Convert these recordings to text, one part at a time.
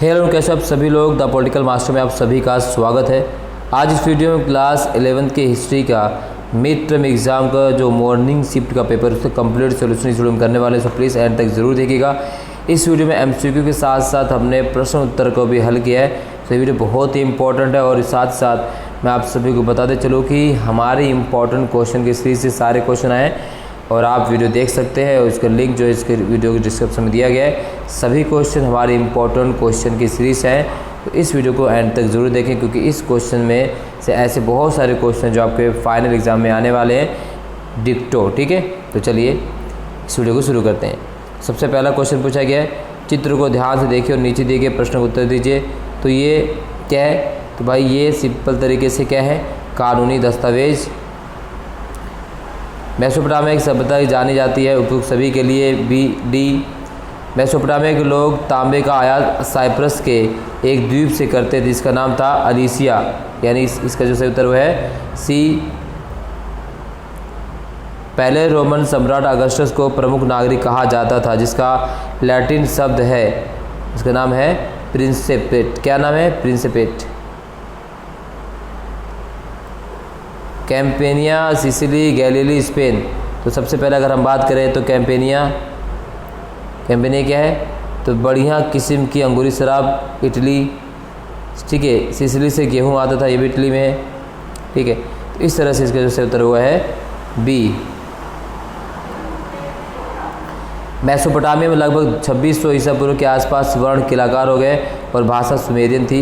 Hello, कैसे आप सभी लोग। द पॉलिटिकल मास्टर में आप सभी का स्वागत है। आज इस वीडियो में क्लास 11th के हिस्ट्री का मिड टर्म एग्ज़ाम का जो मॉर्निंग शिफ्ट का पेपर उसका कंप्लीट सोल्यूशन इस वीडियो में करने वाले हैं, सो प्लीज़ एंड तक ज़रूर देखिएगा। इस वीडियो में एमसीक्यू के साथ साथ हमने प्रश्न उत्तर को भी हल किया है, तो ये वीडियो बहुत ही इंपॉर्टेंट है। और साथ साथ मैं आप सभी को बताते चलूँ कि हमारे इंपॉर्टेंट क्वेश्चन की सीरीज से सारे क्वेश्चन आए और आप वीडियो देख सकते हैं, और इसका लिंक जो है इसके वीडियो के डिस्क्रिप्शन में दिया गया है। सभी क्वेश्चन हमारे इंपॉर्टेंट क्वेश्चन की सीरीज है, तो इस वीडियो को एंड तक ज़रूर देखें, क्योंकि इस क्वेश्चन में से ऐसे बहुत सारे क्वेश्चन जो आपके फाइनल एग्जाम में आने वाले हैं डिक्टो। ठीक है, तो चलिए इस वीडियो को शुरू करते हैं। सबसे पहला क्वेश्चन पूछा गया है, चित्र को ध्यान से देखिए और नीचे दिए गए प्रश्न का उत्तर दीजिए। तो ये क्या है? तो भाई ये सिंपल तरीके से क्या है, कानूनी दस्तावेज। मेसोपोटामिया की सभ्यता जानी जाती है, उपयुक्त सभी के लिए डी। मेसोपोटामिया के लोग तांबे का आयात साइप्रस के एक द्वीप से करते थे जिसका नाम था अलीसिया, यानी इसका जो सही उत्तर वो है सी। पहले रोमन सम्राट अगस्टस को प्रमुख नागरिक कहा जाता था, जिसका लैटिन शब्द है, इसका नाम है प्रिंसिपेट। क्या नाम है? प्रिंसिपेट। कैम्पेनिया, सिसिली, गैलीली, स्पेन। तो सबसे पहले अगर हम बात करें तो कैम्पेनिया क्या है? तो बढ़िया किस्म की अंगूरी शराब, इटली। ठीक है, सिसिली से गेहूं आता था, ये भी इटली में है। ठीक है, तो इस तरह से इसका जो सही उत्तर हुआ है बी। मेसोपोटामिया में लगभग 2600 ईसा पूर्व के आसपास वर्ण किलाकार हो गए और भाषा सुमेरियन थी।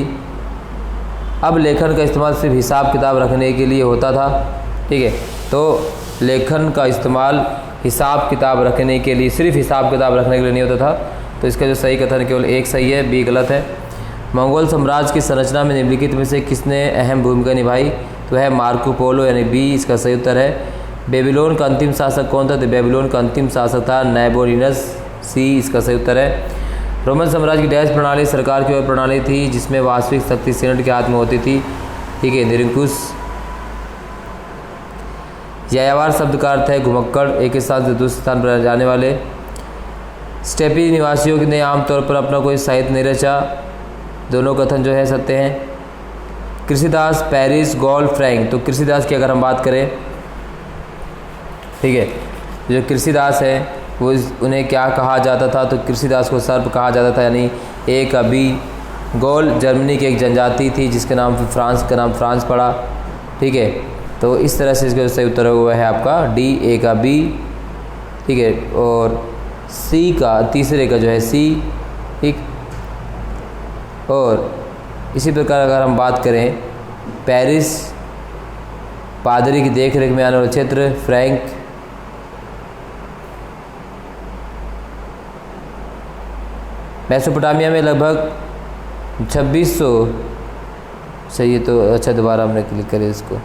अब लेखन का इस्तेमाल सिर्फ हिसाब किताब रखने के लिए होता था। ठीक है, तो लेखन का इस्तेमाल हिसाब किताब रखने के लिए, सिर्फ हिसाब किताब रखने के लिए नहीं होता था। तो इसका जो सही कथन केवल एक सही है, बी गलत है। मंगोल साम्राज्य की संरचना में निम्नलिखित में से किसने अहम भूमिका निभाई? तो है मार्को पोलो, यानी बी इसका सही उत्तर है। बेबीलोन का अंतिम शासक कौन था? तो बेबीलोन का अंतिम शासक था नैबोनिडस, सी इसका सही उत्तर है। रोमन साम्राज्य की डैश प्रणाली सरकार की ओर प्रणाली थी जिसमें वास्तविक शक्ति सेनेट के हाथ में होती थी। ठीक है, निरंकुश। यायावार शब्द का अर्थ है घुमक्कड़, एक स्थान से दूसरे स्थान पर जाने वाले। स्टेपी निवासियों ने आमतौर पर अपना कोई साहित्य नहीं रचा, दोनों कथन जो है सत्य हैं। कृषिदास, पेरिस, गॉल, फ्रैंक। तो कृषिदास की अगर हम बात करें, ठीक है, जो कृषिदास है वो उन्हें क्या कहा जाता था? तो कृषिदास को सर्प कहा जाता था, यानी ए का बी। गॉल जर्मनी की एक जनजाति थी जिसके नाम पर फ्रांस का नाम फ्रांस पड़ा। ठीक है, तो इस तरह से इसका सही उत्तर हुआ है आपका डी, ए का बी। ठीक है, और सी का तीसरे का जो है सी। ठीक, और इसी प्रकार अगर हम बात करें पेरिस, पादरी की देखरेख में आने वाला क्षेत्र, फ्रैंक। मेसोपोटामिया में लगभग 2600 सही है। तो अच्छा, दोबारा हमने क्लिक करें इसको।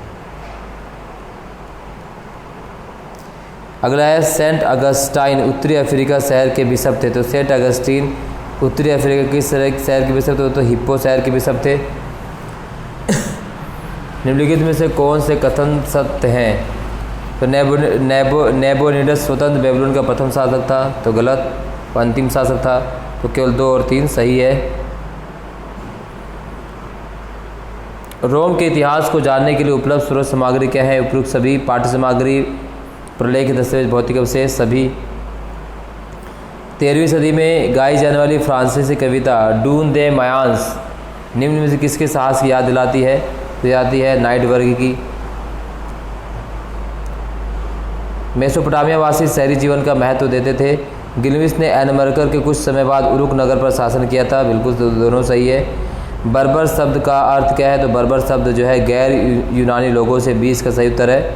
अगला है सेंट अगस्टाइन, उत्तरी अफ्रीका शहर के बिशप थे। तो सेंट अगस्टीन उत्तरी अफ्रीका के शहर के बिशप थे, तो हिप्पो शहर के बिशप थे। निम्नलिखित में से कौन से कथन सत्य हैं? तो नेबोनिडस स्वतंत्र बेबीलोन का प्रथम शासक था, तो गलत, वो अंतिम शासक था। तो केवल 2 और 3 सही है। रोम के इतिहास को जानने के लिए उपलब्ध स्रोत सामग्री क्या है? उपयुक्त सभी। पाठ्य सामग्री, प्रलेख, दस्तावेज, भौतिक अवशेष, सभी। 13वीं सदी में गाई जाने वाली फ्रांसीसी कविता डून दे मायांस निम्न में से किसके साहस की याद दिलाती है? तो याद है नाइट वर्ग की। मेसोपोटामिया वासी शहरी जीवन का महत्व देते थे। गिलविस ने एनमरकर के कुछ समय बाद उरुक नगर पर शासन किया था, बिल्कुल दोनों सही है। बर्बर शब्द का अर्थ क्या है? तो बर्बर शब्द जो है गैर यूनानी लोगों से, 20 का सही उत्तर है।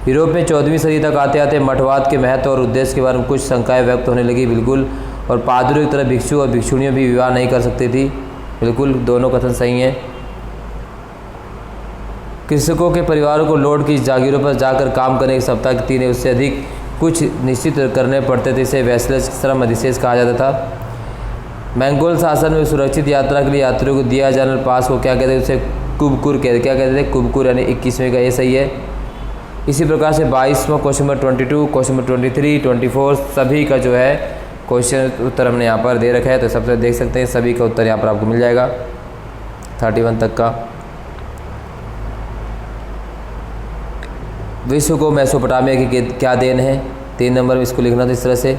यूरोप में 14वीं सदी तक आते आते मठवाद के महत्व और उद्देश्य के बारे में कुछ शंकाएं व्यक्त होने लगी, बिल्कुल। और पादरियों की तरह भिक्षु और भिक्षुणियों भी विवाह नहीं कर सकती थी, बिल्कुल, दोनों कथन सही हैं। कृषकों के परिवारों को लॉर्ड की जागीरों पर जाकर काम करने के सप्ताह के 3 या उससे अधिक कुछ निश्चित करने पड़ते थे, इसे वैसलेस श्रम अधिशेष कहा जाता था। मंगोल शासन में सुरक्षित यात्रा के लिए यात्रियों को दिया जाने वाले पास को क्या कहते थे? उसे कुबकुर कहते। क्या कहते थे? कुबकुर, यानी 21वें का ये सही है। इसी प्रकार से 22वां क्वेश्चन नंबर 22, क्वेश्चन नंबर 23, 24 सभी का जो है क्वेश्चन उत्तर हमने यहाँ पर दे रखा है, तो सबसे देख सकते हैं सभी का उत्तर यहाँ पर आपको मिल जाएगा 31 तक का। विश्व को मेसोपोटामिया की क्या देन है, 3 नंबर में इसको लिखना था इस तरह से।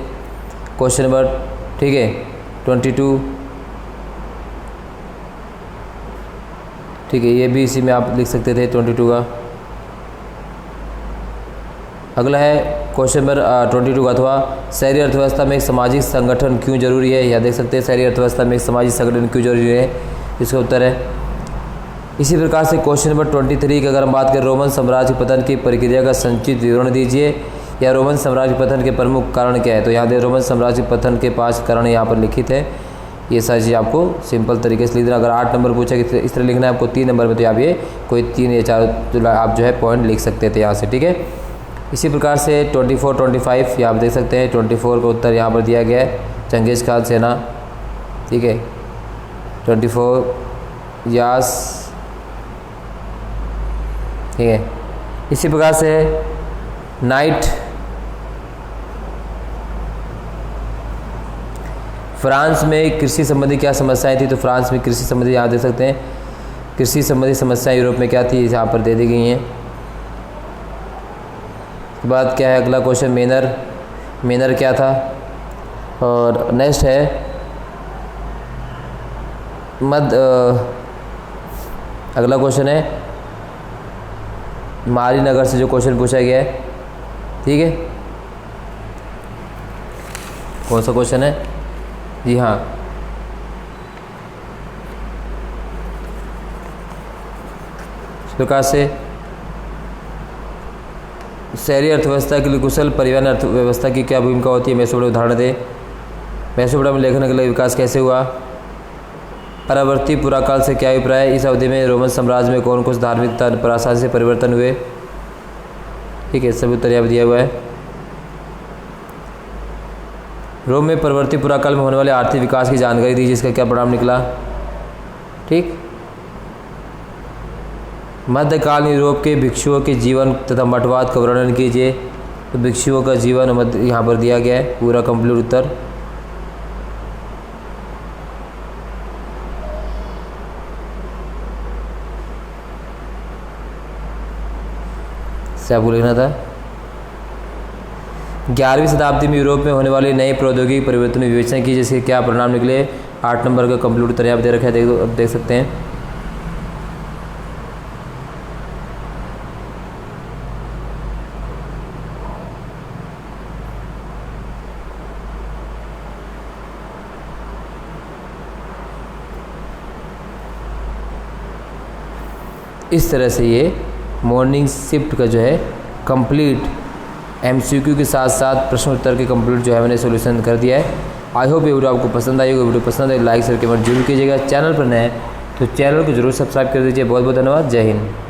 क्वेश्चन नंबर ठीक है 22, ठीक है, ये भी इसी में आप लिख सकते थे 22 का। अगला है क्वेश्चन नंबर 22 का, अथवा शहरी अर्थव्यवस्था में एक सामाजिक संगठन क्यों जरूरी है। यह देख सकते हैं शहरी अर्थव्यवस्था में एक सामाजिक संगठन क्यों जरूरी है, इसका उत्तर है। इसी प्रकार से क्वेश्चन नंबर 23 की अगर हम बात करें, रोमन साम्राज्य के पतन की प्रक्रिया का संचित विवरण दीजिए, या रोमन साम्राज्य के पतन के प्रमुख कारण क्या है। तो यहाँ दे रोमन साम्राज्य के पतन के 5 कारण यहाँ पर लिखित है। ये सारी चीज़ आपको सिंपल तरीके से लिख देना। अगर 8 नंबर पूछा कि इस तरह लिखना है आपको 3 नंबर में, तो आप ये कोई 3 या 4 आप जो है पॉइंट लिख सकते थे यहाँ से, ठीक है। इसी प्रकार से 24, 25 ये आप देख सकते हैं। 24 का उत्तर यहाँ पर दिया गया है, चंगेज़ खान सेना, ठीक है। 24 यास, ठीक है। इसी प्रकार से नाइट, फ्रांस में कृषि संबंधी क्या समस्याएं थी। तो फ्रांस में कृषि संबंधी यहाँ दे सकते हैं, कृषि संबंधी समस्याएं यूरोप में क्या थी, यहाँ पर दे दी गई हैं। उसके बाद क्या है अगला क्वेश्चन, मेनर क्या था। और नेक्स्ट है अगला क्वेश्चन है माली नगर से जो क्वेश्चन पूछा गया है, ठीक है। कौन सा क्वेश्चन है, जी हाँ, इस प्रकार से शहरी अर्थव्यवस्था के लिए कुशल परिवहन अर्थव्यवस्था की क्या भूमिका होती है। मेसोपोटामिया उदाहरण दे। मेसोपोटामिया में लेखन के लिए विकास कैसे हुआ। परावर्ती पुराकाल से क्या अभिप्राय है। इस अवधि में रोमन साम्राज्य में कौन कौन धार्मिकता पर आसानी से परिवर्तन हुए, ठीक है, सभी उत्तर यहाँ दिया हुआ है। रोम में परवर्ती पुराकाल में होने वाले आर्थिक विकास की जानकारी दीजिए, इसका क्या परिणाम निकला, ठीक। मध्यकालीन यूरोप के भिक्षुओं के जीवन तथा मठवाद का वर्णन कीजिए। तो भिक्षुओं का जीवन यहाँ पर दिया गया है, पूरा कंप्लीट उत्तर। से आपको लिखना था। 11वीं शताब्दी में यूरोप में होने वाले नए प्रौद्योगिकी परिवर्तन में विवेचना की, जिसके क्या परिणाम निकले। 8 नंबर का कंप्लीट उत्तर यहाँ दे रखा है, अब देख सकते हैं। इस तरह से ये मॉर्निंग शिफ्ट का जो है कंप्लीट एमसीक्यू के साथ साथ प्रश्न उत्तर के कंप्लीट जो है मैंने सोल्यूशन कर दिया है। आई होप ये वीडियो आपको पसंद आई होगी। वीडियो पसंद है लाइक शेयर कमेंट जरूर कीजिएगा। चैनल पर नए हैं तो चैनल को जरूर सब्सक्राइब कर दीजिए। बहुत बहुत धन्यवाद। जय हिंद।